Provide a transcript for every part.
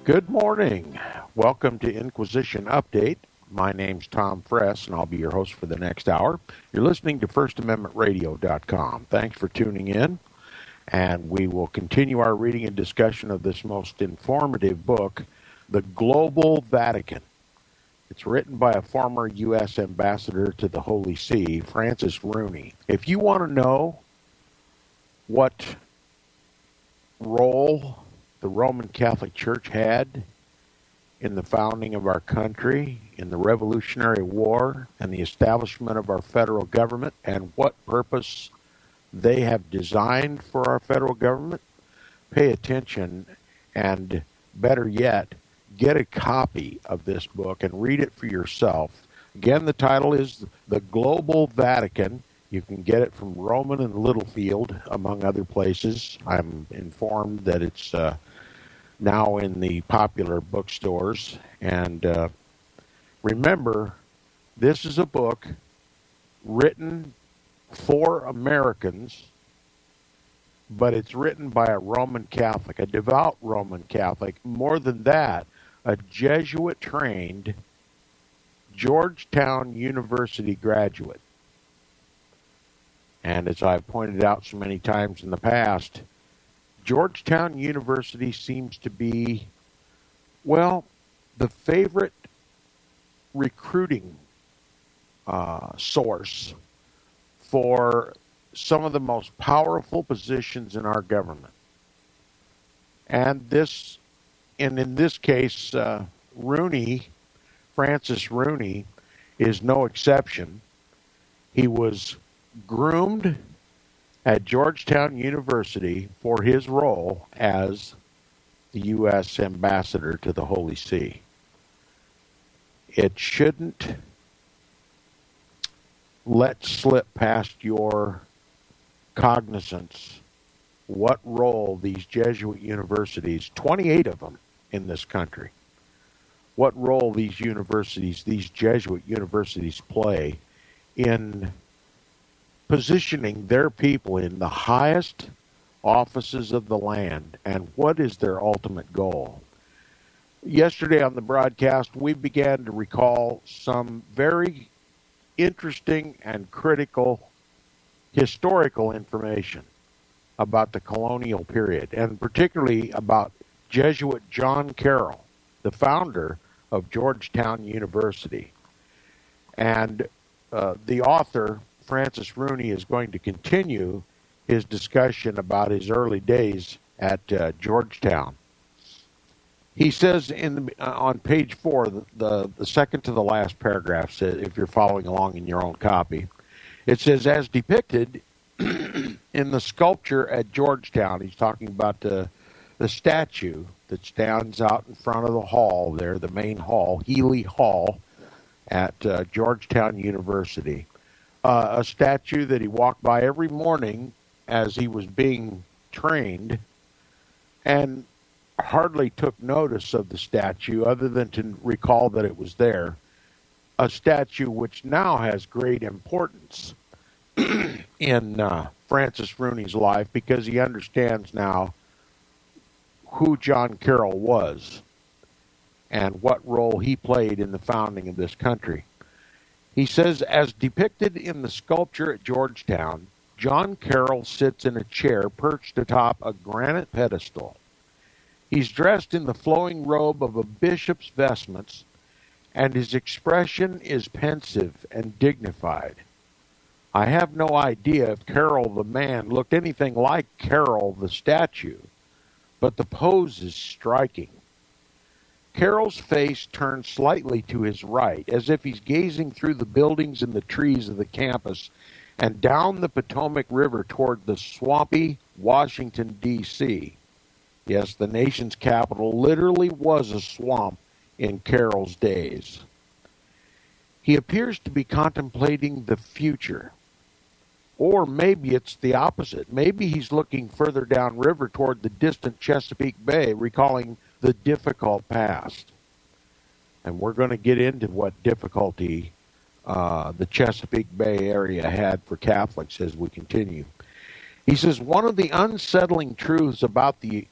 Good morning. Welcome to Inquisition Update. My name's Tom Fress, and I'll be your host for the next hour. You're listening to FirstAmendmentRadio.com. Thanks for tuning in, and we will continue our reading and discussion of this most informative book, The Global Vatican. It's written by a former U.S. ambassador to the Holy See, Francis Rooney. If you want to know what role the Roman Catholic Church had in the founding of our country, in the Revolutionary War, and the establishment of our federal government, and what purpose they have designed for our federal government, pay attention, and better yet, get a copy of this book and read it for yourself. Again, the title is The Global Vatican. You can get it from Rowman and Littlefield, among other places. I'm informed that it's now in the popular bookstores. And remember, this is a book written for Americans, but it's written by a Roman Catholic, a devout Roman Catholic. More than that, a Jesuit-trained Georgetown University graduate. And as I've pointed out so many times in the past, Georgetown University seems to be, well, the favorite recruiting source for some of the most powerful positions in our government. And in this case, Francis Rooney, is no exception. He was groomed at Georgetown University for his role as the U.S. ambassador to the Holy See. It shouldn't let slip past your cognizance what role these Jesuit universities, 28 of them in this country, what role these Jesuit universities play in positioning their people in the highest offices of the land, and what is their ultimate goal. Yesterday on the broadcast, we began to recall some very interesting and critical historical information about the colonial period, and particularly about Jesuit John Carroll, the founder of Georgetown University. And the author, Francis Rooney, is going to continue his discussion about his early days at Georgetown. He says on page 4, the second to the last paragraph, says, if you're following along in your own copy, it says, as depicted in the sculpture at Georgetown, he's talking about the statue that stands out in front of the hall there, the main hall, Healy Hall, at Georgetown University. A statue that he walked by every morning as he was being trained, and hardly took notice of the statue other than to recall that it was there. A statue which now has great importance in Francis Rooney's life, because he understands now who John Carroll was and what role he played in the founding of this country. He says, as depicted in the sculpture at Georgetown, John Carroll sits in a chair perched atop a granite pedestal. He's dressed in the flowing robe of a bishop's vestments, and his expression is pensive and dignified. I have no idea if Carroll the man looked anything like Carroll the statue, but the pose is striking. Carroll's face turns slightly to his right, as if he's gazing through the buildings and the trees of the campus and down the Potomac River toward the swampy Washington, D.C. Yes, the nation's capital literally was a swamp in Carroll's days. He appears to be contemplating the future. Or maybe it's the opposite. Maybe he's looking further downriver toward the distant Chesapeake Bay, recalling the difficult past. And we're going to get into what difficulty the Chesapeake Bay area had for Catholics as we continue. He says, one of the unsettling truths about the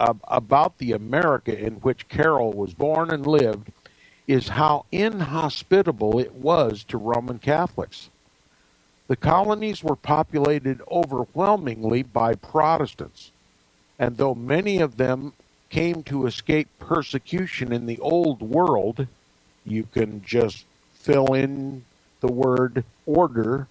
America in which Carroll was born and lived is how inhospitable it was to Roman Catholics. The colonies were populated overwhelmingly by Protestants, and though many of them came to escape persecution in the Old World, you can just fill in the word order,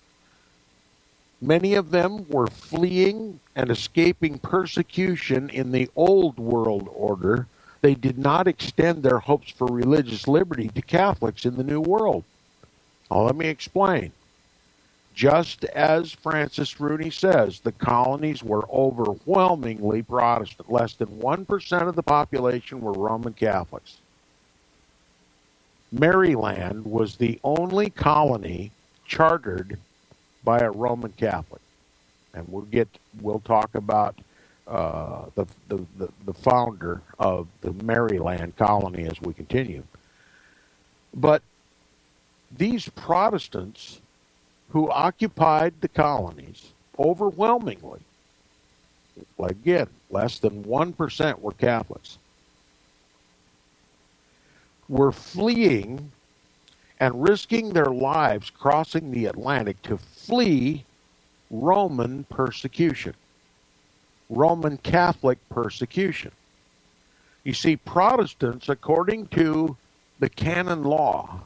many of them were fleeing and escaping persecution in the Old World order. They did not extend their hopes for religious liberty to Catholics in the New World. Now, let me explain. Just as Francis Rooney says, the colonies were overwhelmingly Protestant. Less than 1% of the population were Roman Catholics. Maryland was the only colony chartered by a Roman Catholic, and we'll talk about the founder of the Maryland colony as we continue. But these Protestants who occupied the colonies overwhelmingly, again, less than 1% were Catholics, were fleeing and risking their lives crossing the Atlantic to flee Roman persecution, Roman Catholic persecution. You see, Protestants, according to the canon law,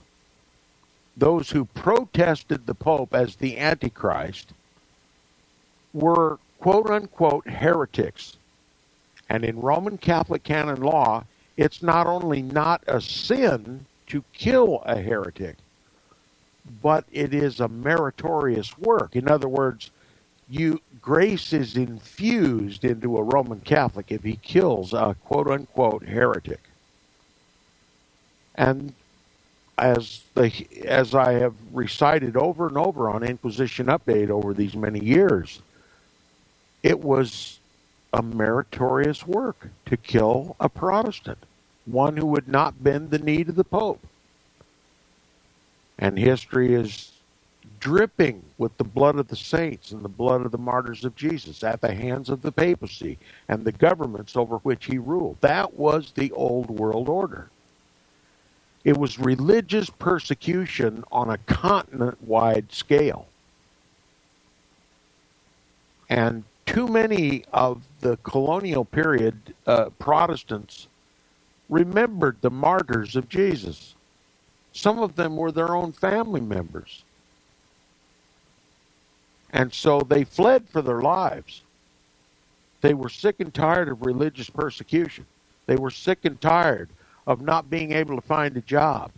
those who protested the Pope as the Antichrist, were quote-unquote heretics. And in Roman Catholic canon law, it's not only not a sin to kill a heretic, but it is a meritorious work. In other words, grace is infused into a Roman Catholic if he kills a quote-unquote heretic. And as I have recited over and over on Inquisition Update over these many years, it was a meritorious work to kill a Protestant, one who would not bend the knee to the Pope. And history is dripping with the blood of the saints and the blood of the martyrs of Jesus at the hands of the papacy and the governments over which he ruled. That was the Old World Order. It was religious persecution on a continent-wide scale. And too many of the colonial period Protestants remembered the martyrs of Jesus. Some of them were their own family members. And so they fled for their lives. They were sick and tired of religious persecution. They were sick and tired of not being able to find a job,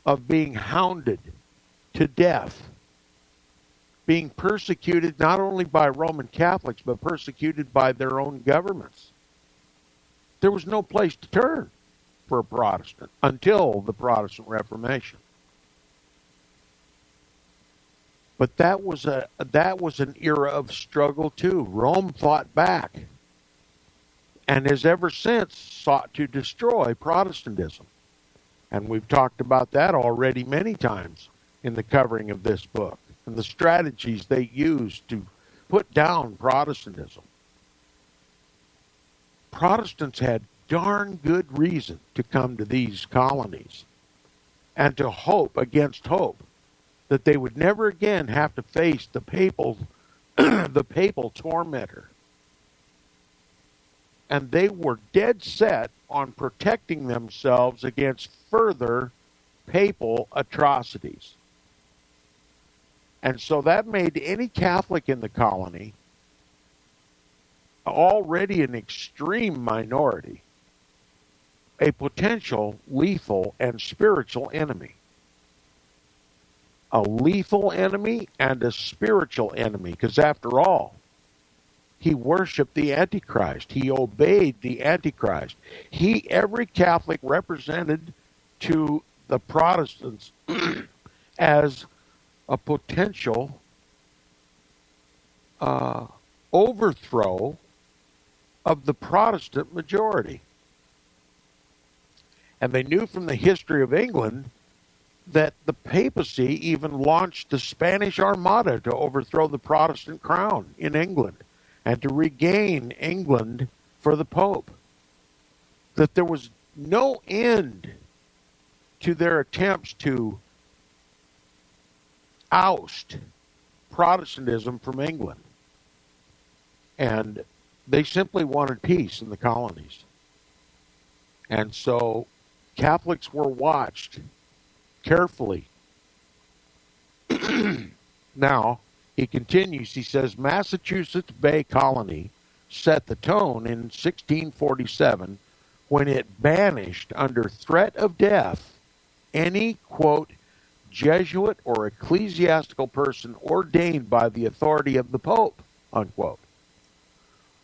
of being hounded to death, being persecuted not only by Roman Catholics, but persecuted by their own governments. There was no place to turn for a Protestant until the Protestant Reformation. But that was an era of struggle too. Rome fought back and has ever since sought to destroy Protestantism. And we've talked about that already many times in the covering of this book and the strategies they used to put down Protestantism. Protestants had darn good reason to come to these colonies and to hope against hope that they would never again have to face the papal tormentor. And they were dead set on protecting themselves against further papal atrocities. And so that made any Catholic in the colony, already an extreme minority, a potential lethal and spiritual enemy. A lethal enemy and a spiritual enemy, because after all, he worshiped the Antichrist. He obeyed the Antichrist. Every Catholic represented to the Protestants as a potential overthrow of the Protestant majority. And they knew from the history of England that the papacy even launched the Spanish Armada to overthrow the Protestant crown in England. and to regain England for the Pope. That there was no end to their attempts to oust Protestantism from England. And they simply wanted peace in the colonies. And so Catholics were watched carefully. Now, he continues, he says, Massachusetts Bay Colony set the tone in 1647 when it banished under threat of death any, quote, Jesuit or ecclesiastical person ordained by the authority of the Pope, unquote.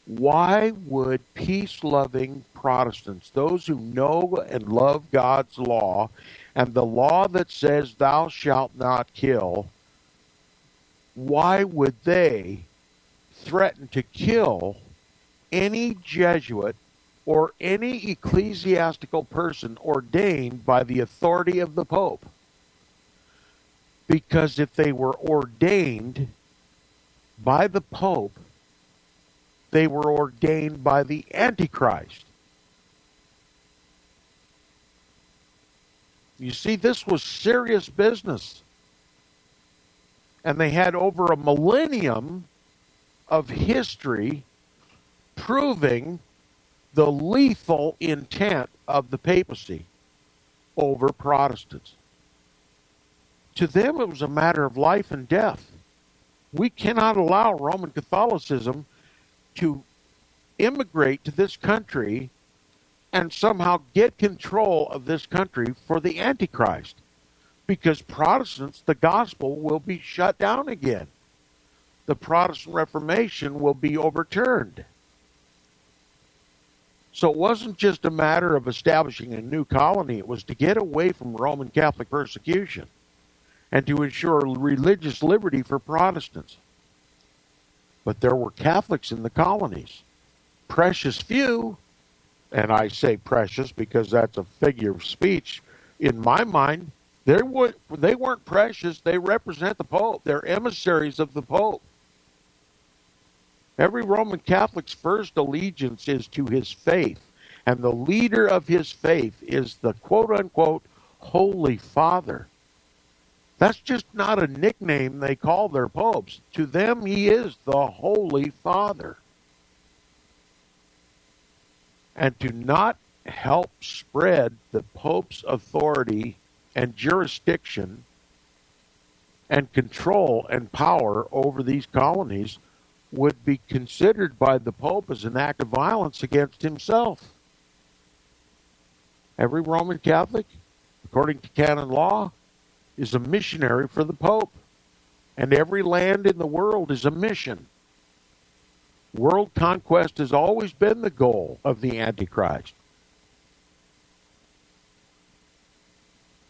Why would peace-loving Protestants, those who know and love God's law, and the law that says thou shalt not kill, why would they threaten to kill any Jesuit or any ecclesiastical person ordained by the authority of the Pope? Because if they were ordained by the Pope, they were ordained by the Antichrist. You see, this was serious business. And they had over a millennium of history proving the lethal intent of the papacy over Protestants. To them, it was a matter of life and death. We cannot allow Roman Catholicism to immigrate to this country and somehow get control of this country for the Antichrist. Because Protestants, the gospel will be shut down again. The Protestant Reformation will be overturned. So it wasn't just a matter of establishing a new colony. It was to get away from Roman Catholic persecution and to ensure religious liberty for Protestants. But there were Catholics in the colonies. Precious few, and I say precious because that's a figure of speech. In my mind, they weren't precious. They represent the Pope. They're emissaries of the Pope. Every Roman Catholic's first allegiance is to his faith, and the leader of his faith is the quote-unquote Holy Father. That's just not a nickname they call their popes. To them, he is the Holy Father. And to not help spread the Pope's authority and jurisdiction and control and power over these colonies would be considered by the Pope as an act of violence against himself. Every Roman Catholic, according to canon law, is a missionary for the Pope. And every land in the world is a mission. World conquest has always been the goal of the Antichrist.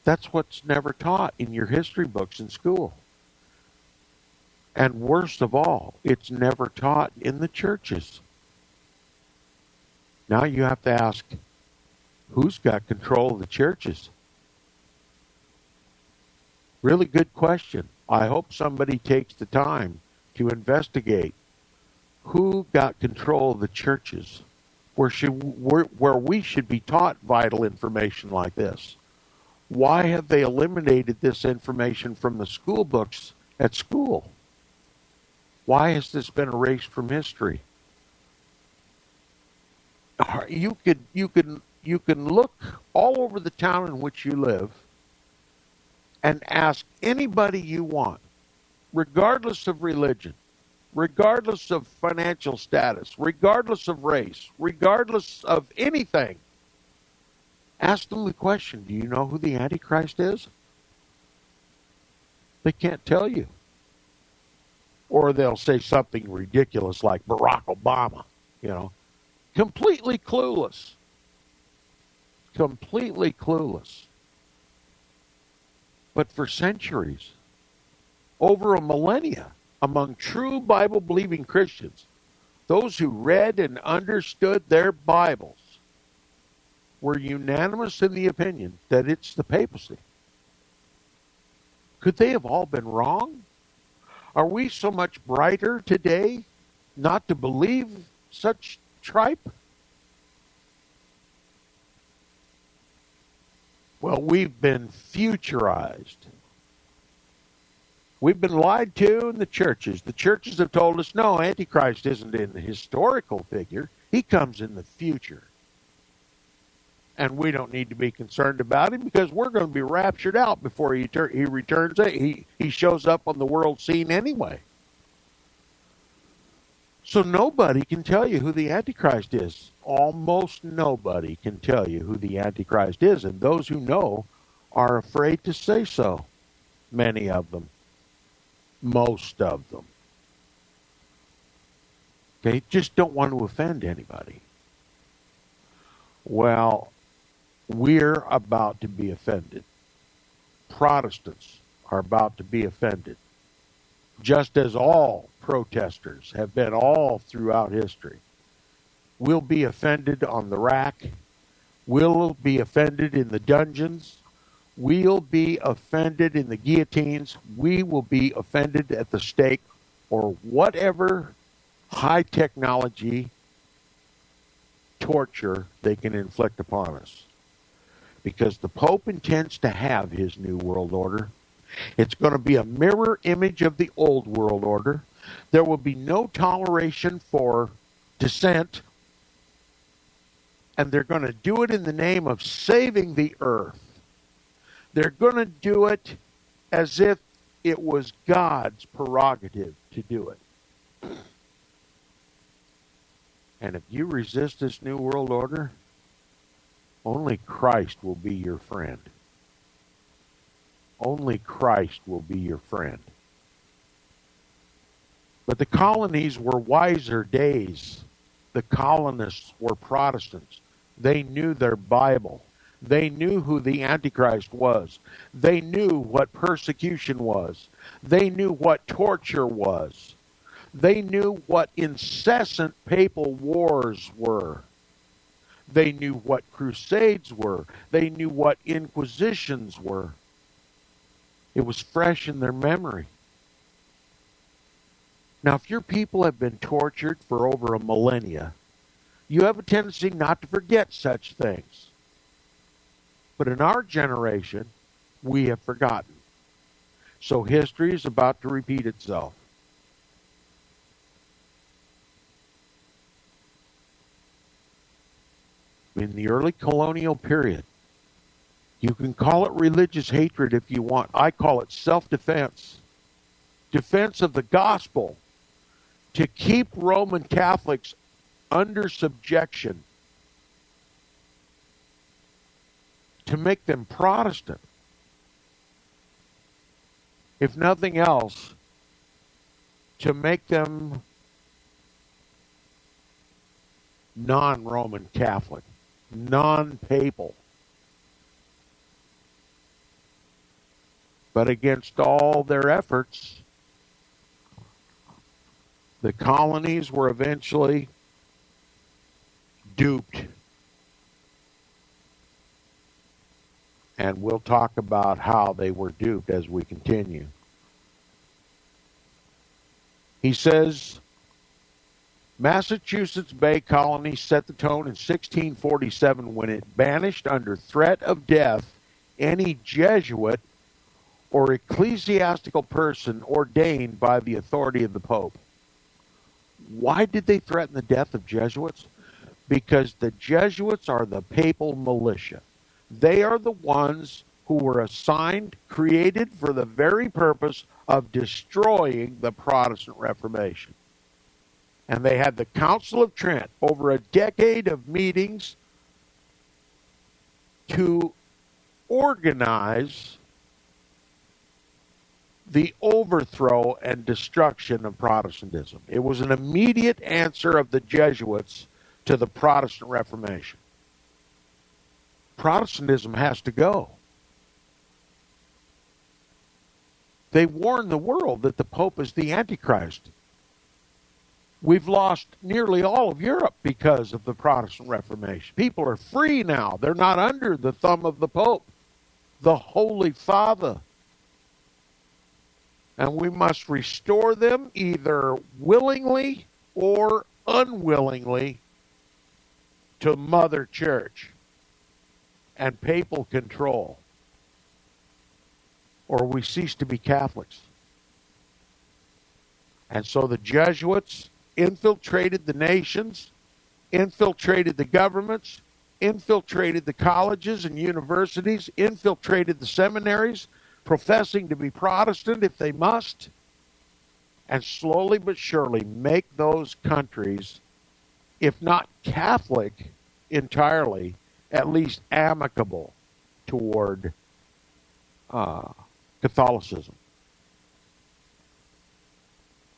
That's what's never taught in your history books in school. And worst of all, it's never taught in the churches. Now you have to ask, who's got control of the churches? Really good question. I hope somebody takes the time to investigate who got control of the churches, where we should be taught vital information like this. Why have they eliminated this information from the school books at school? Why has this been erased from history? You can look all over the town in which you live and ask anybody you want, regardless of religion, regardless of financial status, regardless of race, regardless of anything. Ask them the question, do you know who the Antichrist is? They can't tell you. Or they'll say something ridiculous like Barack Obama, completely clueless. Completely clueless. But for centuries, over a millennia, among true Bible-believing Christians, those who read and understood their Bibles were unanimous in the opinion that it's the papacy. Could they have all been wrong? Are we so much brighter today not to believe such tripe? Well, we've been futurized. We've been lied to in the churches. The churches have told us, no, Antichrist isn't in the historical figure. He comes in the future. And we don't need to be concerned about him because we're going to be raptured out before he returns. He shows up on the world scene anyway. So nobody can tell you who the Antichrist is. Almost nobody can tell you who the Antichrist is. And those who know are afraid to say so. Many of them. Most of them. They just don't want to offend anybody. Well, we're about to be offended. Protestants are about to be offended. Just as all protesters have been all throughout history. We'll be offended on the rack. We'll be offended in the dungeons. We'll be offended in the guillotines. We will be offended at the stake or whatever high technology torture they can inflict upon us. Because the Pope intends to have his new world order. It's going to be a mirror image of the old world order. There will be no toleration for dissent. And they're going to do it in the name of saving the earth. They're going to do it as if it was God's prerogative to do it. And if you resist this new world order, only Christ will be your friend. Only Christ will be your friend. But the colonies were wiser days. The colonists were Protestants. They knew their Bible. They knew who the Antichrist was. They knew what persecution was. They knew what torture was. They knew what incessant papal wars were. They knew what crusades were. They knew what inquisitions were. It was fresh in their memory. Now, if your people have been tortured for over a millennia, you have a tendency not to forget such things. But in our generation, we have forgotten. So history is about to repeat itself. In the early colonial period, you can call it religious hatred if you want. I call it self-defense. Defense of the gospel to keep Roman Catholics under subjection, to make them Protestant. If nothing else, to make them non-Roman Catholic, non-papal. But against all their efforts, the colonies were eventually duped. And we'll talk about how they were duped as we continue. He says, Massachusetts Bay Colony set the tone in 1647 when it banished under threat of death any Jesuit or ecclesiastical person ordained by the authority of the Pope. Why did they threaten the death of Jesuits? Because the Jesuits are the papal militia. They are the ones who were assigned, created for the very purpose of destroying the Protestant Reformation. And they had the Council of Trent, over a decade of meetings, to organize the overthrow and destruction of Protestantism. It was an immediate answer of the Jesuits to the Protestant Reformation. Protestantism has to go. They warn the world that the Pope is the Antichrist. We've lost nearly all of Europe because of the Protestant Reformation. People are free now. They're not under the thumb of the Pope, the Holy Father. And we must restore them either willingly or unwillingly to Mother Church and papal control, or we cease to be Catholics. And so the Jesuits infiltrated the nations, infiltrated the governments, infiltrated the colleges and universities, infiltrated the seminaries, professing to be Protestant if they must, and slowly but surely make those countries, if not Catholic entirely, at least amicable toward Catholicism,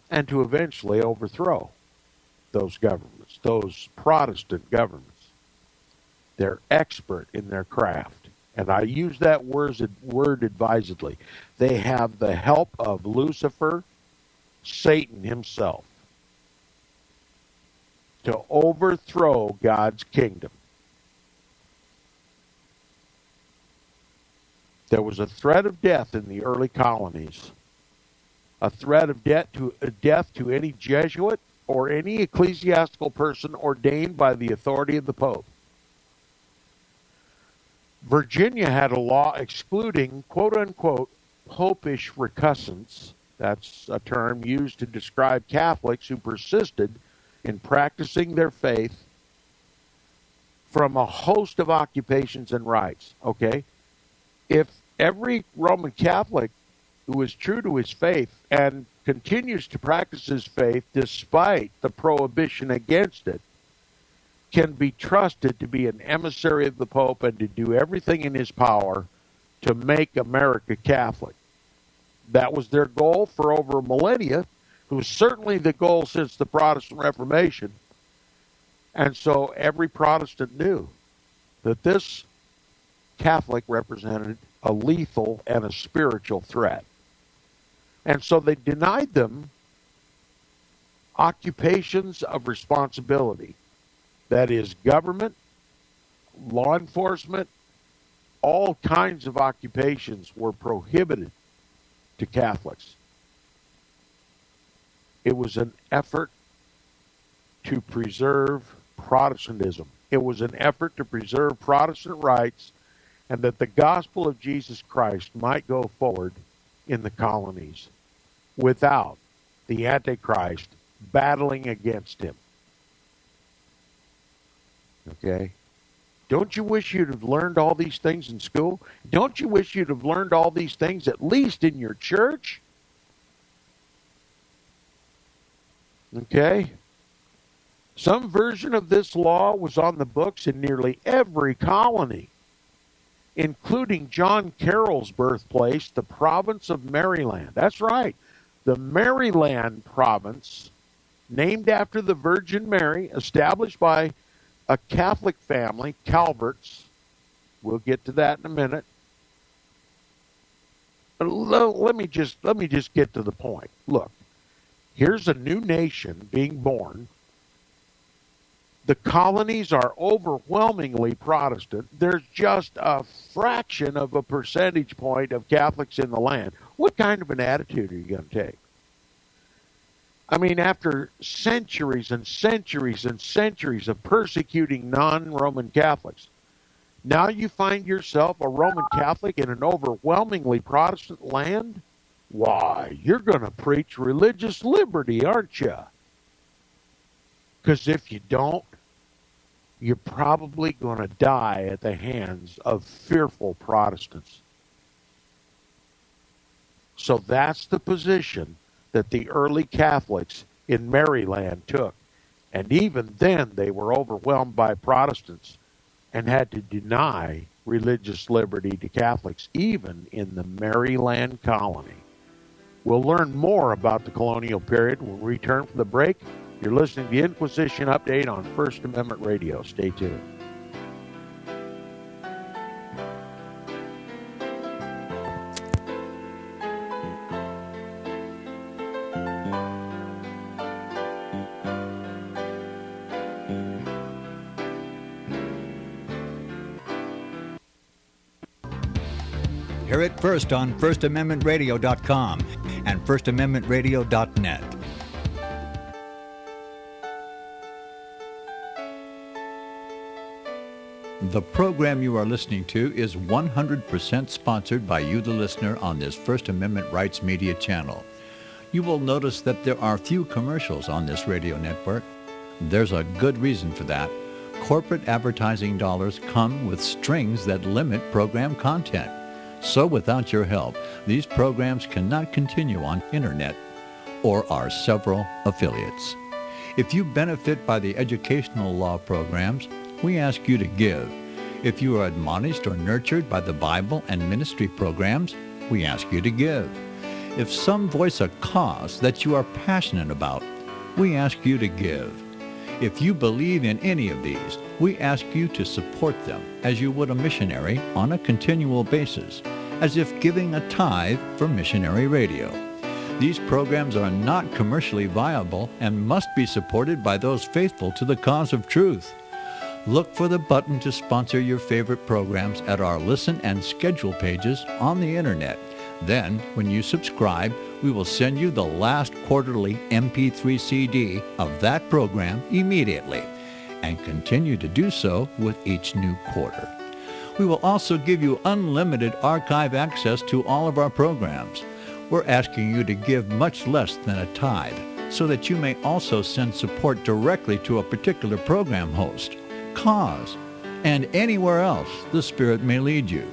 and to eventually overthrow those governments, those Protestant governments. They're expert in their craft, and I use that word advisedly. They have the help of Lucifer, Satan himself, to overthrow God's kingdom. There was a threat of death in the early colonies, a threat of death to any Jesuit or any ecclesiastical person ordained by the authority of the Pope. Virginia had a law excluding, quote-unquote, popish recusants. That's a term used to describe Catholics who persisted in practicing their faith from a host of occupations and rites, okay? If every Roman Catholic who is true to his faith and continues to practice his faith despite the prohibition against it can be trusted to be an emissary of the Pope and to do everything in his power to make America Catholic. That was their goal for over a millennia. It was certainly the goal since the Protestant Reformation. And so every Protestant knew that this Catholic represented a lethal and a spiritual threat. And so they denied them occupations of responsibility. That is, government, law enforcement, all kinds of occupations were prohibited to Catholics. It was an effort to preserve Protestantism. It was an effort to preserve Protestant rights and that the gospel of Jesus Christ might go forward in the colonies without the Antichrist battling against him. Okay? Don't you wish you'd have learned all these things in school? Don't you wish you'd have learned all these things at least in your church? Okay? Some version of this law was on the books in nearly every colony, including John Carroll's birthplace, the province of Maryland. That's right. The Maryland province, named after the Virgin Mary, established by a Catholic family, Calverts. We'll get to that in a minute. But let me just get to the point. Look, here's a new nation being born. The colonies are overwhelmingly Protestant. There's just a fraction of a percentage point of Catholics in the land. What kind of an attitude are you going to take? I mean, after centuries and centuries and centuries of persecuting non-Roman Catholics, now you find yourself a Roman Catholic in an overwhelmingly Protestant land? Why, you're going to preach religious liberty, aren't you? Because if you don't, you're probably going to die at the hands of fearful Protestants. So that's the position that the early Catholics in Maryland took. And even then, they were overwhelmed by Protestants and had to deny religious liberty to Catholics, even in the Maryland colony. We'll learn more about the colonial period when we return from the break. You're listening to the Inquisition Update on First Amendment Radio. Stay tuned. Hear it first on FirstAmendmentRadio.com and FirstAmendmentRadio.net. The program you are listening to is 100% sponsored by you, the listener, on this First Amendment Rights Media channel. You will notice that there are few commercials on this radio network. There's a good reason for that. Corporate advertising dollars come with strings that limit program content. So without your help, these programs cannot continue on internet or our several affiliates. If you benefit by the educational law programs, we ask you to give. If you are admonished or nurtured by the Bible and ministry programs, we ask you to give. If some voice a cause that you are passionate about, we ask you to give. If you believe in any of these, we ask you to support them as you would a missionary on a continual basis, as if giving a tithe for missionary radio. These programs are not commercially viable and must be supported by those faithful to the cause of truth. Look for the button to sponsor your favorite programs at our listen and schedule pages on the internet. Then, when you subscribe, we will send you the last quarterly MP3 CD of that program immediately, and continue to do so with each new quarter. We will also give you unlimited archive access to all of our programs. We're asking you to give much less than a tithe, so that you may also send support directly to a particular program host, cause, and anywhere else the Spirit may lead you.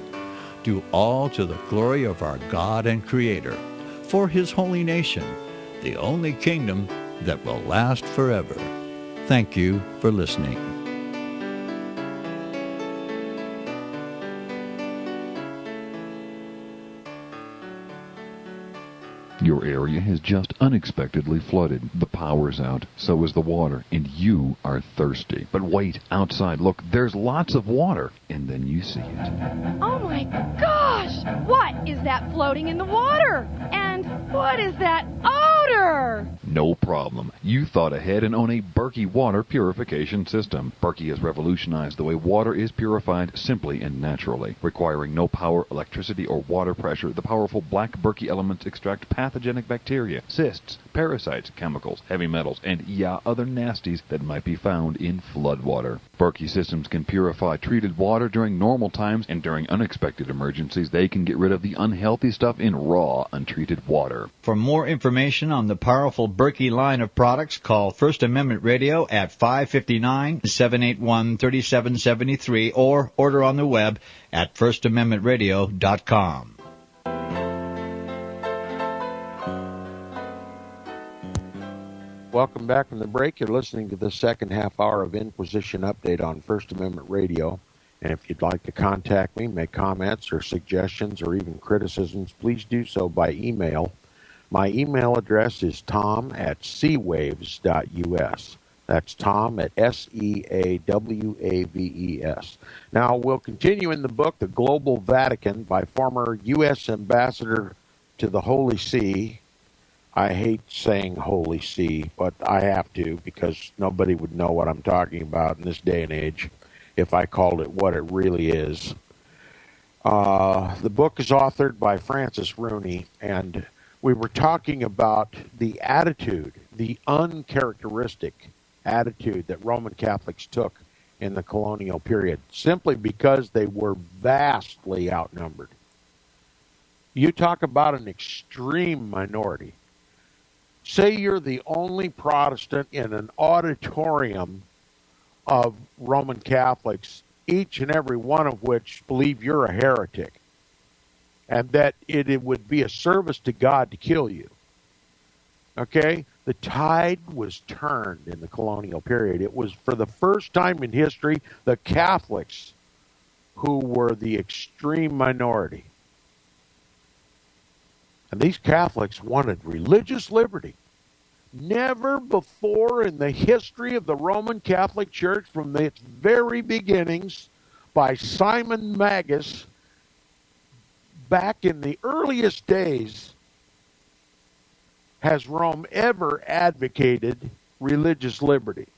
Do all to the glory of our God and Creator, for His holy nation, the only kingdom that will last forever. Thank you for listening. Your area has just unexpectedly flooded. The power's out, so is the water, and you are thirsty. But wait, outside, look, there's lots of water. And then you see it. Oh my gosh! What is that floating in the water? And what is that odor? No problem. You thought ahead and own a Berkey water purification system. Berkey has revolutionized the way water is purified simply and naturally. Requiring no power, electricity, or water pressure, the powerful black Berkey elements extract pathogenic bacteria, cysts, parasites, chemicals, heavy metals, and other nasties that might be found in floodwater. Berkey systems can purify treated water during normal times, and during unexpected emergencies, they can get rid of the unhealthy stuff in raw, untreated water. For more information on the powerful Berkey line of products, call First Amendment Radio at 559-781-3773 or order on the web at FirstAmendmentRadio.com. Welcome back from the break. You're listening to the second half hour of Inquisition Update on First Amendment Radio. And if you'd like to contact me, make comments or suggestions or even criticisms, please do so by email. My email address is tom@seawaves.us. That's tom@seawaves. Now, we'll continue in the book, The Global Vatican, by former U.S. Ambassador to the Holy See. I hate saying Holy See, but I have to because nobody would know what I'm talking about in this day and age if I called it what it really is. The book is authored by Francis Rooney, and we were talking about the attitude, the uncharacteristic attitude that Roman Catholics took in the colonial period, simply because they were vastly outnumbered. You talk about an extreme minority. Say you're the only Protestant in an auditorium of Roman Catholics, each and every one of which believe you're a heretic, and that it would be a service to God to kill you. Okay? The tide was turned in the colonial period. It was, for the first time in history, the Catholics who were the extreme minority. And these Catholics wanted religious liberty. Never before in the history of the Roman Catholic Church, from its very beginnings, by Simon Magus, back in the earliest days, has Rome ever advocated religious liberty.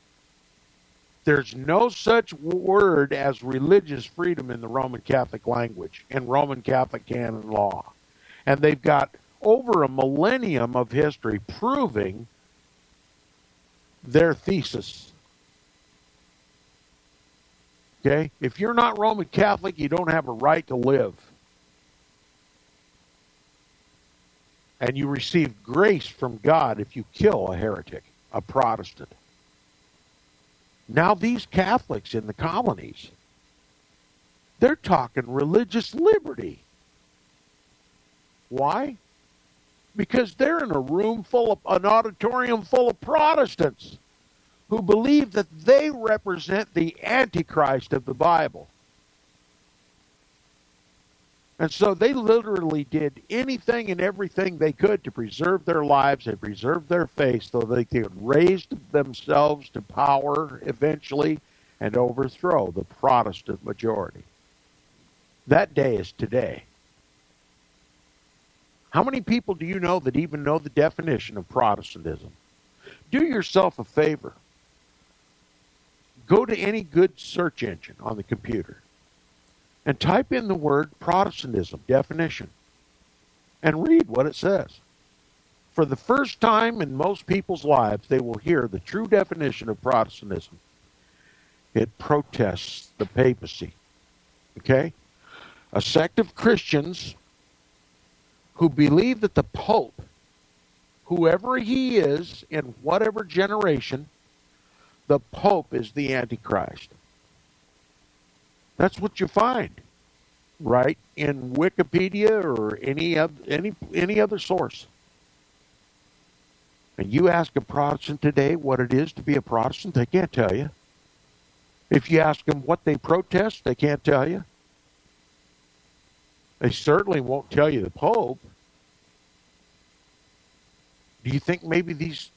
There's no such word as religious freedom in the Roman Catholic language, in Roman Catholic canon law. And they've got over a millennium of history proving their thesis. Okay? If you're not Roman Catholic, you don't have a right to live. And you receive grace from God if you kill a heretic, a Protestant. Now these Catholics in the colonies, they're talking religious liberty. Why? Because they're in an auditorium full of Protestants who believe that they represent the Antichrist of the Bible. And so they literally did anything and everything they could to preserve their lives and preserve their faith so they could raise themselves to power eventually and overthrow the Protestant majority. That day is today. How many people do you know that even know the definition of Protestantism? Do yourself a favor. Go to any good search engine on the computer and type in the word Protestantism definition and read what it says. For the first time in most people's lives, they will hear the true definition of Protestantism. It protests the papacy. Okay? A sect of Christians who believe that the Pope, whoever he is in whatever generation, the Pope is the Antichrist. That's what you find, right, in Wikipedia or any other source. And you ask a Protestant today what it is to be a Protestant, they can't tell you. If you ask them what they protest, they can't tell you. They certainly won't tell you the Pope. Do you think maybe these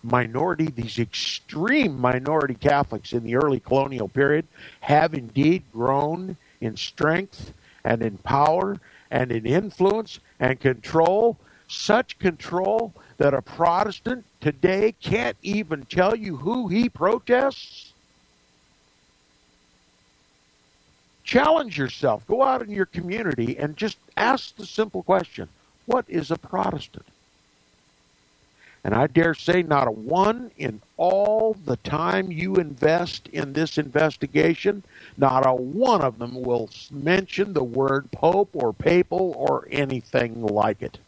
extreme minority Catholics in the early colonial period have indeed grown in strength and in power and in influence and control, such control that a Protestant today can't even tell you who he protests? Challenge yourself. Go out in your community and just ask the simple question, what is a Protestant? And I dare say not a one in all the time you invest in this investigation, not a one of them will mention the word Pope or papal or anything like it.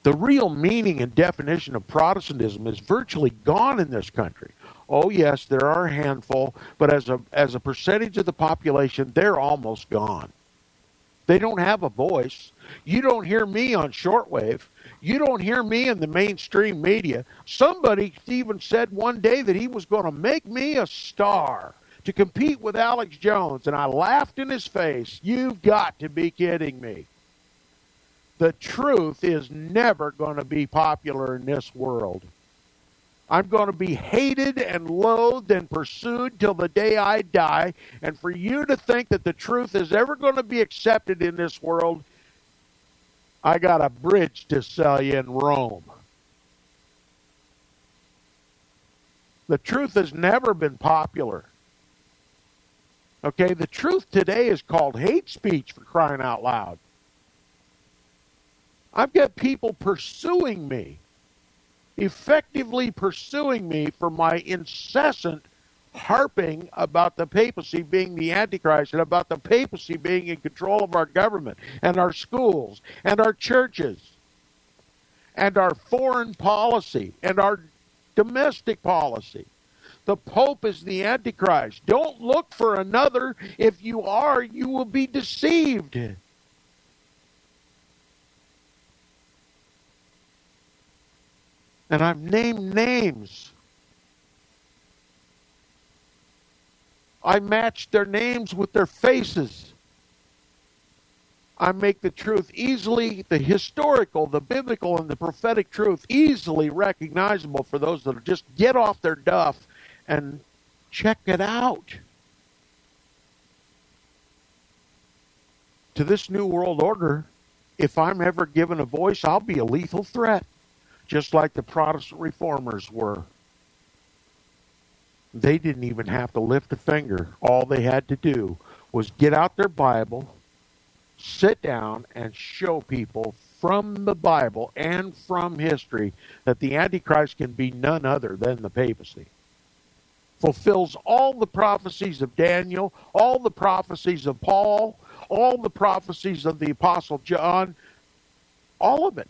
The real meaning and definition of Protestantism is virtually gone in this country. Oh, yes, there are a handful, but as a percentage of the population, they're almost gone. They don't have a voice. You don't hear me on shortwave. You don't hear me in the mainstream media. Somebody even said one day that he was going to make me a star to compete with Alex Jones, and I laughed in his face. You've got to be kidding me. The truth is never going to be popular in this world. I'm going to be hated and loathed and pursued till the day I die. And for you to think that the truth is ever going to be accepted in this world, I got a bridge to sell you in Rome. The truth has never been popular. Okay, the truth today is called hate speech, for crying out loud. I've got people pursuing me, effectively pursuing me for my incessant harping about the papacy being the Antichrist and about the papacy being in control of our government and our schools and our churches and our foreign policy and our domestic policy. The Pope is the Antichrist. Don't look for another. If you are, you will be deceived. And I've named names. I match their names with their faces. I make the truth easily, the historical, the biblical, and the prophetic truth easily recognizable for those that just get off their duff and check it out. To this new world order, if I'm ever given a voice, I'll be a lethal threat, just like the Protestant reformers were. They didn't even have to lift a finger. All they had to do was get out their Bible, sit down, and show people from the Bible and from history that the Antichrist can be none other than the papacy. fulfills all the prophecies of Daniel, all the prophecies of Paul, all the prophecies of the Apostle John, all of it.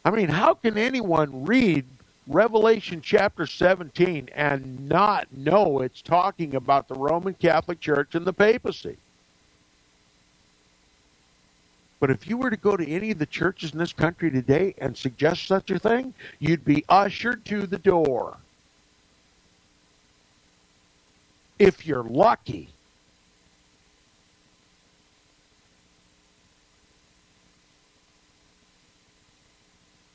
I mean, how can anyone read Revelation chapter 17 and not know it's talking about the Roman Catholic Church and the papacy? But if you were to go to any of the churches in this country today and suggest such a thing, you'd be ushered to the door. If you're lucky.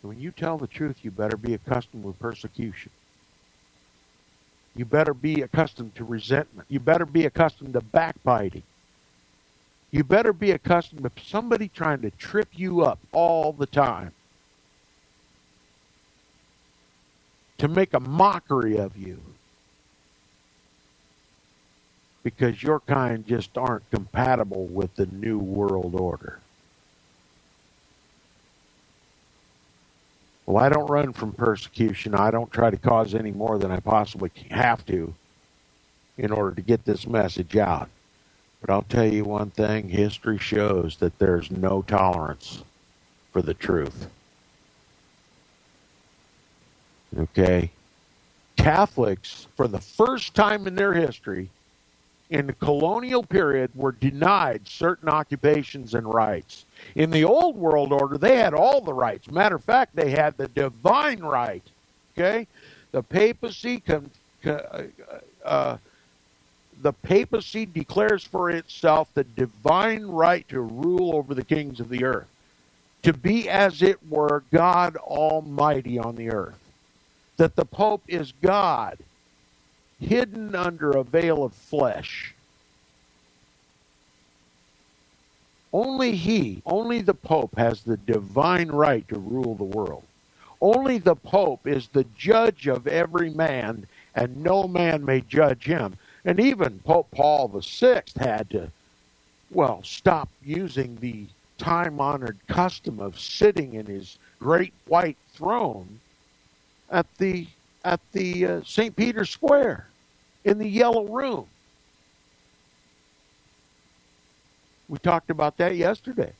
When you tell the truth, you better be accustomed with persecution. You better be accustomed to resentment. You better be accustomed to backbiting. You better be accustomed to somebody trying to trip you up all the time, to make a mockery of you, because your kind just aren't compatible with the New World Order. Well, I don't run from persecution. I don't try to cause any more than I possibly have to in order to get this message out. But I'll tell you one thing, history shows that there's no tolerance for the truth. Okay? Catholics, for the first time in their history, in the colonial period, were denied certain occupations and rights. In the old world order, they had all the rights. Matter of fact, they had the divine right. Okay? The papacy declares for itself the divine right to rule over the kings of the earth, to be, as it were, God Almighty on the earth. That the Pope is God, hidden under a veil of flesh. Only he, only the Pope has the divine right to rule the world. Only the Pope is the judge of every man, and no man may judge him. And even Pope Paul VI had to, stop using the time-honored custom of sitting in his great white throne at the St. Peter's Square in the Yellow Room. We talked about that yesterday.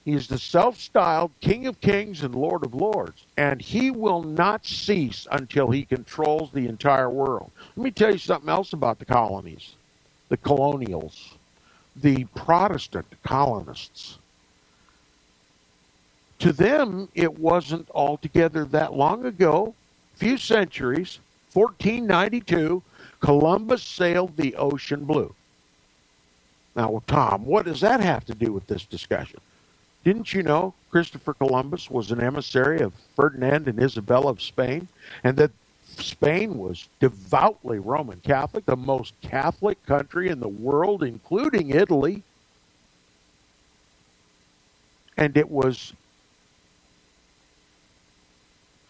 He is the self-styled King of Kings and Lord of Lords, and he will not cease until he controls the entire world. Let me tell you something else about the colonies, the colonials, the Protestant colonists. To them, it wasn't altogether that long ago, few centuries, 1492, Columbus sailed the ocean blue. Now, Tom, what does that have to do with this discussion? Didn't you know Christopher Columbus was an emissary of Ferdinand and Isabella of Spain, and that Spain was devoutly Roman Catholic, the most Catholic country in the world, including Italy? And it was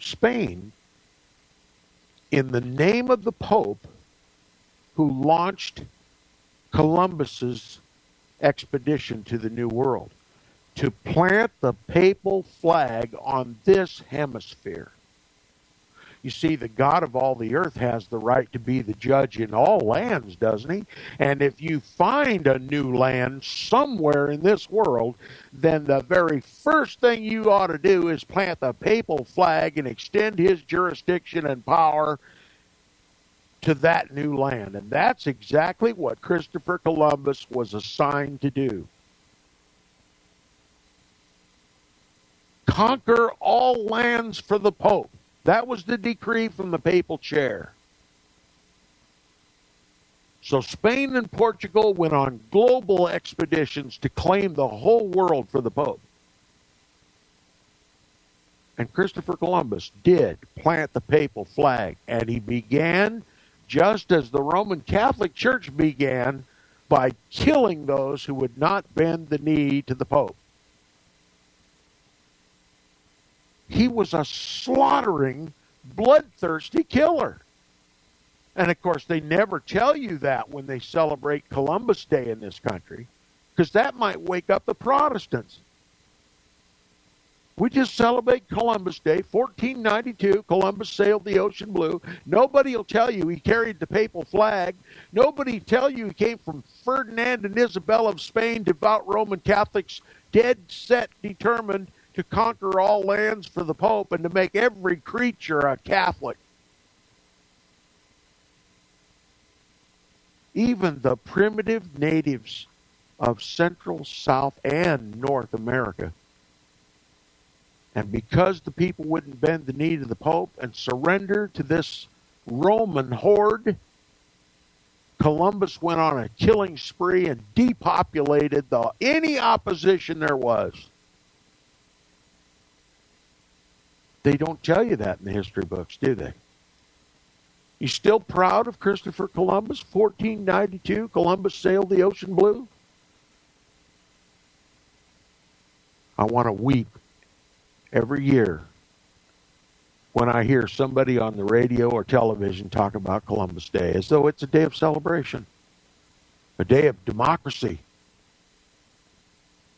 Spain, in the name of the Pope, who launched Columbus's expedition to the New World, to plant the papal flag on this hemisphere. You see, the God of all the earth has the right to be the judge in all lands, doesn't he? And if you find a new land somewhere in this world, then the very first thing you ought to do is plant the papal flag and extend his jurisdiction and power to that new land. And that's exactly what Christopher Columbus was assigned to do. Conquer all lands for the Pope. That was the decree from the papal chair. So Spain and Portugal went on global expeditions to claim the whole world for the Pope. And Christopher Columbus did plant the papal flag, and he began, just as the Roman Catholic Church began, by killing those who would not bend the knee to the Pope. He was a slaughtering, bloodthirsty killer. And, of course, they never tell you that when they celebrate Columbus Day in this country, because that might wake up the Protestants. We just celebrate Columbus Day, 1492. Columbus sailed the ocean blue. Nobody will tell you he carried the papal flag. Nobody will tell you he came from Ferdinand and Isabella of Spain, devout Roman Catholics, dead set determined to conquer all lands for the Pope and to make every creature a Catholic. Even the primitive natives of Central, South, and North America. And because the people wouldn't bend the knee to the Pope and surrender to this Roman horde, Columbus went on a killing spree and depopulated any opposition there was. They don't tell you that in the history books, do they? You still proud of Christopher Columbus? 1492, Columbus sailed the ocean blue? I want to weep every year when I hear somebody on the radio or television talk about Columbus Day as though it's a day of celebration, a day of democracy.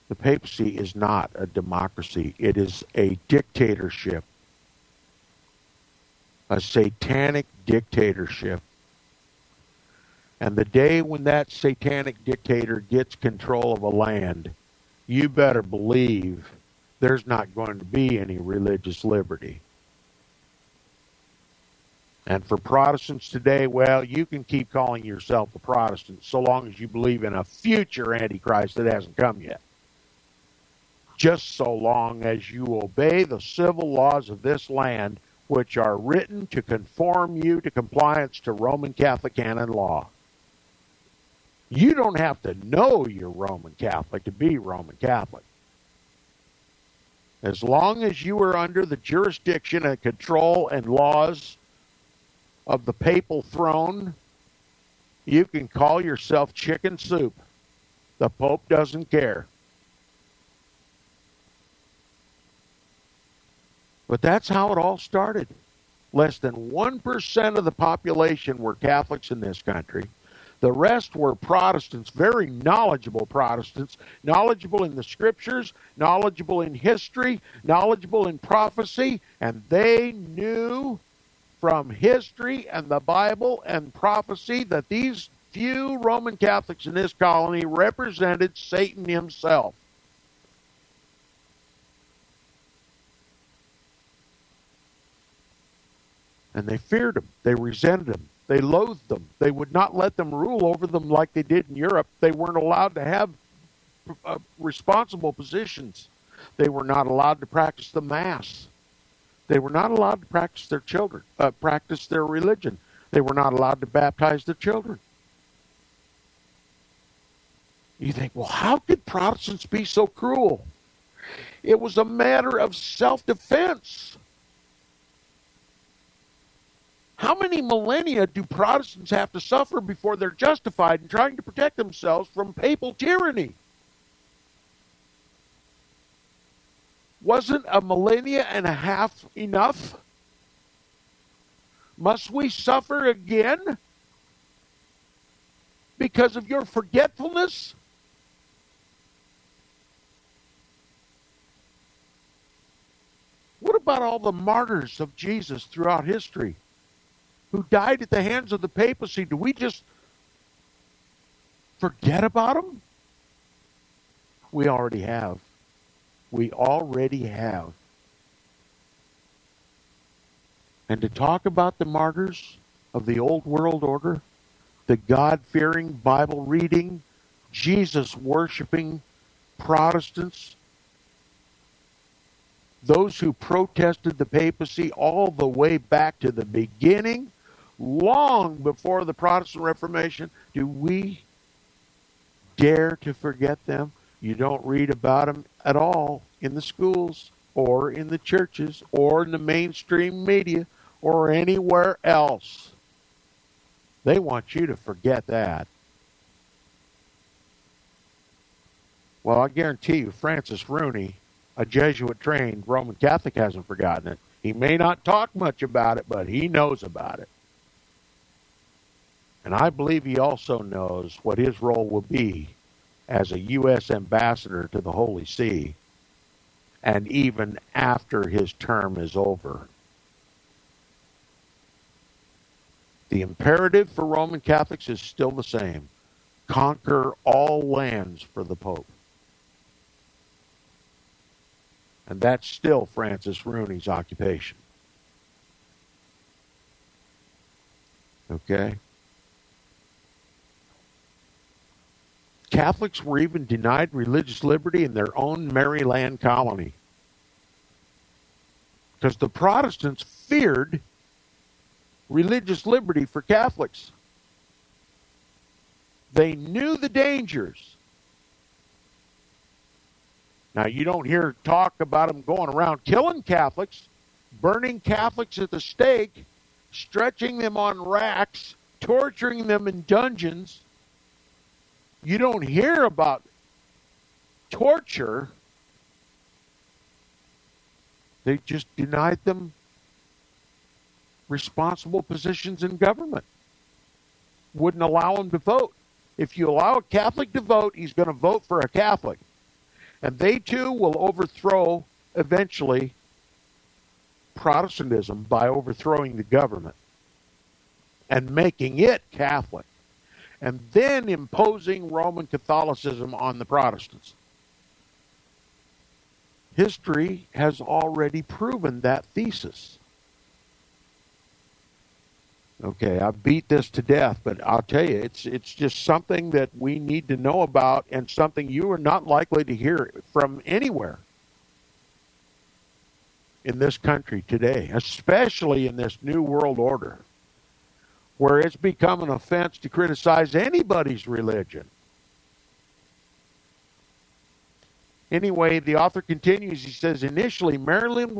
The papacy is not a democracy. It is a dictatorship, a satanic dictatorship. And the day when that satanic dictator gets control of a land, you better believe there's not going to be any religious liberty. And for Protestants today, well, you can keep calling yourself a Protestant so long as you believe in a future Antichrist that hasn't come yet. Just so long as you obey the civil laws of this land, which are written to conform you to compliance to Roman Catholic canon law. You don't have to know you're Roman Catholic to be Roman Catholic. As long as you are under the jurisdiction and control and laws of the papal throne, you can call yourself chicken soup. The Pope doesn't care. But that's how it all started. Less than 1% of the population were Catholics in this country. The rest were Protestants, very knowledgeable Protestants, knowledgeable in the Scriptures, knowledgeable in history, knowledgeable in prophecy, and they knew from history and the Bible and prophecy that these few Roman Catholics in this colony represented Satan himself. And they feared him. They resented him. They loathed them. They would not let them rule over them like they did in Europe. They weren't allowed to have responsible positions. They were not allowed to practice the Mass. They were not allowed to practice their children, practice their religion. They were not allowed to baptize their children. You think, well, how could Protestants be so cruel? It was a matter of self-defense. How many millennia do Protestants have to suffer before they're justified in trying to protect themselves from papal tyranny? Wasn't a millennia and a half enough? Must we suffer again because of your forgetfulness? What about all the martyrs of Jesus throughout history who died at the hands of the papacy? Do we just forget about them? We already have. We already have. And to talk about the martyrs of the old world order, the God-fearing, Bible-reading, Jesus-worshiping Protestants, those who protested the papacy all the way back to the beginning, long before the Protestant Reformation, do we dare to forget them? You don't read about them at all in the schools or in the churches or in the mainstream media or anywhere else. They want you to forget that. Well, I guarantee you, Francis Rooney, a Jesuit-trained Roman Catholic, hasn't forgotten it. He may not talk much about it, but he knows about it. And I believe he also knows what his role will be as a U.S. ambassador to the Holy See and even after his term is over. The imperative for Roman Catholics is still the same: conquer all lands for the Pope. And that's still Francis Rooney's occupation. Okay? Catholics were even denied religious liberty in their own Maryland colony, because the Protestants feared religious liberty for Catholics. They knew the dangers. Now, you don't hear talk about them going around killing Catholics, burning Catholics at the stake, stretching them on racks, torturing them in dungeons. You don't hear about torture. They just denied them responsible positions in government. Wouldn't allow them to vote. If you allow a Catholic to vote, he's going to vote for a Catholic. And they too will overthrow, eventually, Protestantism by overthrowing the government and making it Catholic, and then imposing Roman Catholicism on the Protestants. History has already proven that thesis. Okay, I beat this to death, but I'll tell you, it's just something that we need to know about, and something you are not likely to hear from anywhere in this country today, especially in this New World Order, where it's become an offense to criticize anybody's religion. Anyway, the author continues. He says, initially, Maryland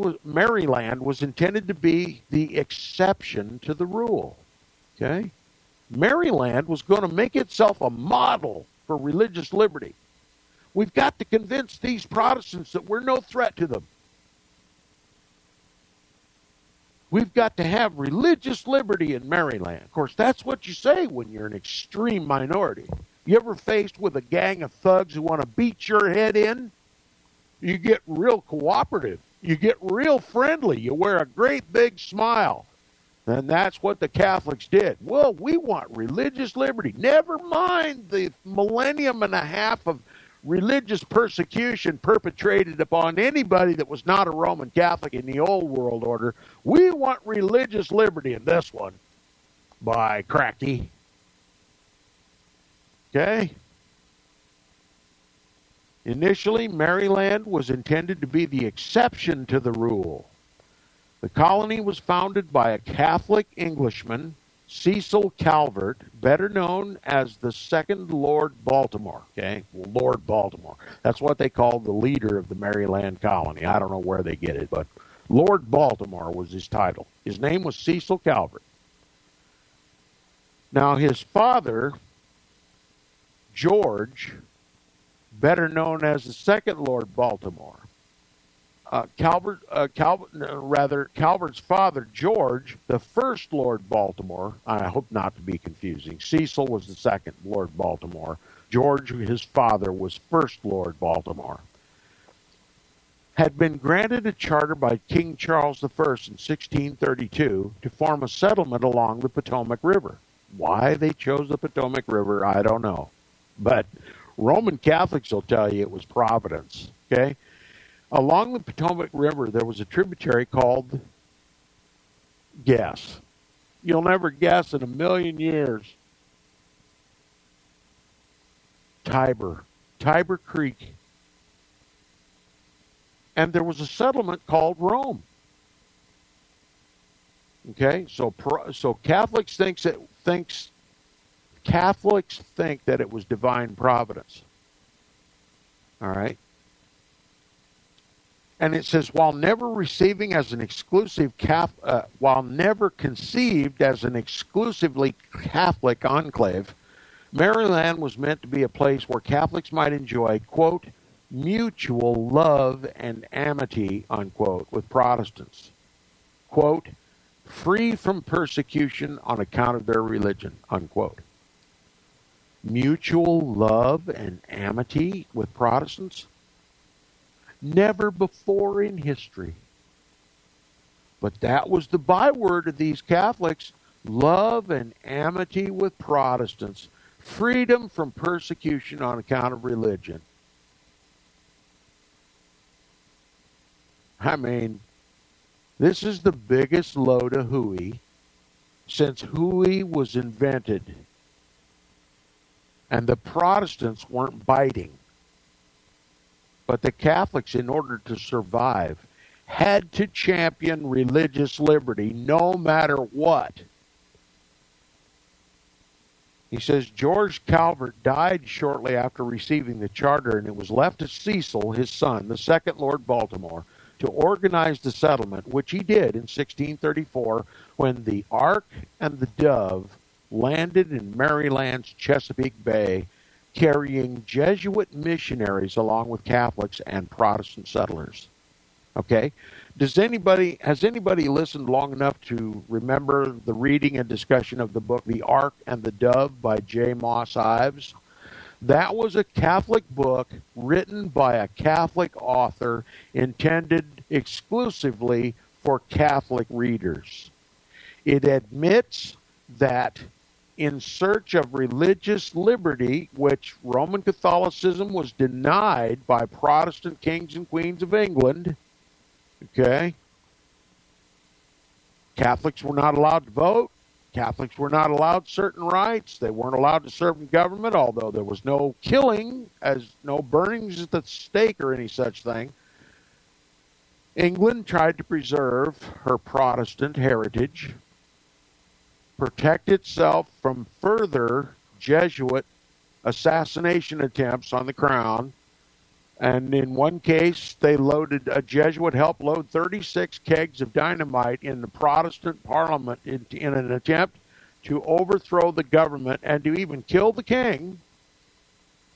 was intended to be the exception to the rule. Okay? Maryland was going to make itself a model for religious liberty. We've got to convince these Protestants that we're no threat to them. We've got to have religious liberty in Maryland. Of course, that's what you say when you're an extreme minority. You ever faced with a gang of thugs who want to beat your head in? You get real cooperative. You get real friendly. You wear a great big smile. And that's what the Catholics did. Well, we want religious liberty. Never mind the millennium and a half of religious persecution perpetrated upon anybody that was not a Roman Catholic in the old world order. We want religious liberty in this one. By cracky. Okay? Initially, Maryland was intended to be the exception to the rule. The colony was founded by a Catholic Englishman, Cecil Calvert, better known as the Second Lord Baltimore. Okay, Lord Baltimore. That's what they called the leader of the Maryland colony. I don't know where they get it, but Lord Baltimore was his title. His name was Cecil Calvert. Now, his father, George, better known as the Second Lord Baltimore, Calvert's father, George, the First Lord Baltimore, I hope not to be confusing. Cecil was the Second Lord Baltimore. George, his father, was First Lord Baltimore. Had been granted a charter by King Charles I in 1632 to form a settlement along the Potomac River. Why they chose the Potomac River, I don't know. But Roman Catholics will tell you it was Providence, okay? Along the Potomac River, there was a tributary called, guess. You'll never guess in a million years. Tiber Creek. And there was a settlement called Rome. Okay, so Catholics think that it was divine providence. All right. And it says, while never conceived as an exclusively Catholic enclave, Maryland was meant to be a place where Catholics might enjoy, quote, mutual love and amity, unquote, with Protestants. Quote, free from persecution on account of their religion, unquote. Mutual love and amity with Protestants? Never before in history. But that was the byword of these Catholics: love and amity with Protestants, freedom from persecution on account of religion. I mean, this is the biggest load of hooey since hooey was invented. And the Protestants weren't biting. But the Catholics, in order to survive, had to champion religious liberty no matter what. He says George Calvert died shortly after receiving the charter, and it was left to Cecil, his son, the second Lord Baltimore, to organize the settlement, which he did in 1634 when the Ark and the Dove landed in Maryland's Chesapeake Bay, carrying Jesuit missionaries along with Catholics and Protestant settlers. Okay? Has anybody listened long enough to remember the reading and discussion of the book The Ark and the Dove by J. Moss Ives? That was a Catholic book written by a Catholic author intended exclusively for Catholic readers. It admits that in search of religious liberty, which Roman Catholicism was denied by Protestant kings and queens of England, okay, Catholics were not allowed to vote. Catholics were not allowed certain rights. They weren't allowed to serve in government, although there was no killing, as no burnings at the stake or any such thing. England tried to preserve her Protestant heritage, protect itself from further Jesuit assassination attempts on the crown. And in one case, a Jesuit helped load 36 kegs of dynamite in the Protestant Parliament in an attempt to overthrow the government and to even kill the king.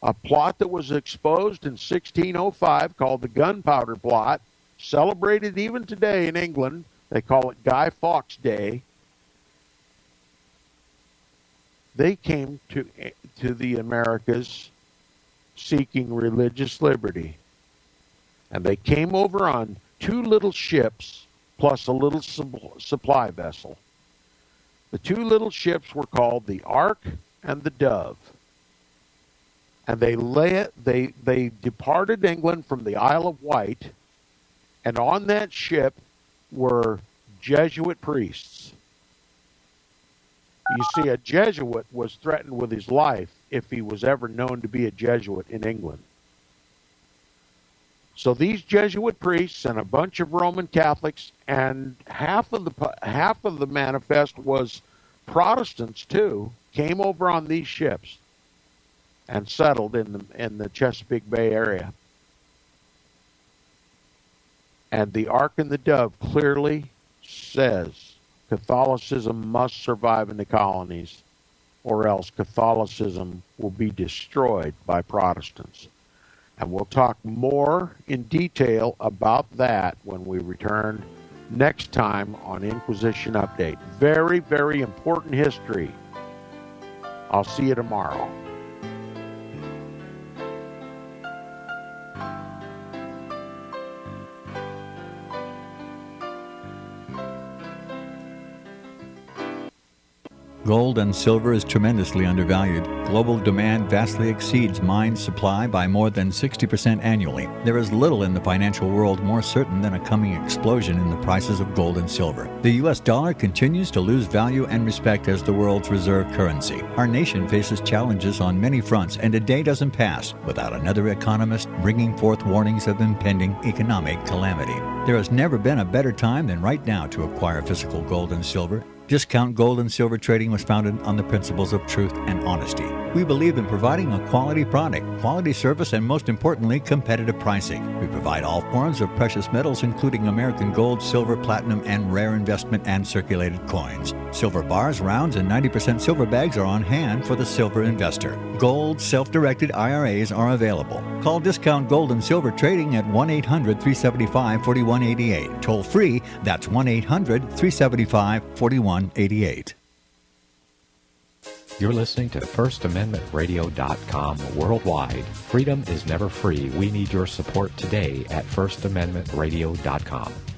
A plot that was exposed in 1605 called the Gunpowder Plot, celebrated even today in England. They call it Guy Fawkes Day. They came to the Americas seeking religious liberty. And they came over on 2 little ships plus a little supply vessel. The 2 little ships were called the Ark and the Dove. And they departed England from the Isle of Wight, and on that ship were Jesuit priests. You see, a Jesuit was threatened with his life if he was ever known to be a Jesuit in England. So these Jesuit priests and a bunch of Roman Catholics, and half of the manifest was Protestants too, came over on these ships and settled in the Chesapeake Bay area. And the Ark and the Dove clearly says Catholicism must survive in the colonies, or else Catholicism will be destroyed by Protestants. And we'll talk more in detail about that when we return next time on Inquisition Update. Very, very important history. I'll see you tomorrow. Gold and silver is tremendously undervalued. Global demand vastly exceeds mine supply by more than 60% annually. There is little in the financial world more certain than a coming explosion in the prices of gold and silver. The U.S. dollar continues to lose value and respect as the world's reserve currency. Our nation faces challenges on many fronts, and a day doesn't pass without another economist bringing forth warnings of impending economic calamity. There has never been a better time than right now to acquire physical gold and silver. Discount Gold and Silver Trading was founded on the principles of truth and honesty. We believe in providing a quality product, quality service, and most importantly, competitive pricing. We provide all forms of precious metals, including American gold, silver, platinum, and rare investment and circulated coins. Silver bars, rounds, and 90% silver bags are on hand for the silver investor. Gold self-directed IRAs are available. Call Discount Gold and Silver Trading at 1-800-375-4188. Toll free, that's 1-800-375-4188. You're listening to FirstAmendmentRadio.com worldwide. Freedom is never free. We need your support today at FirstAmendmentRadio.com.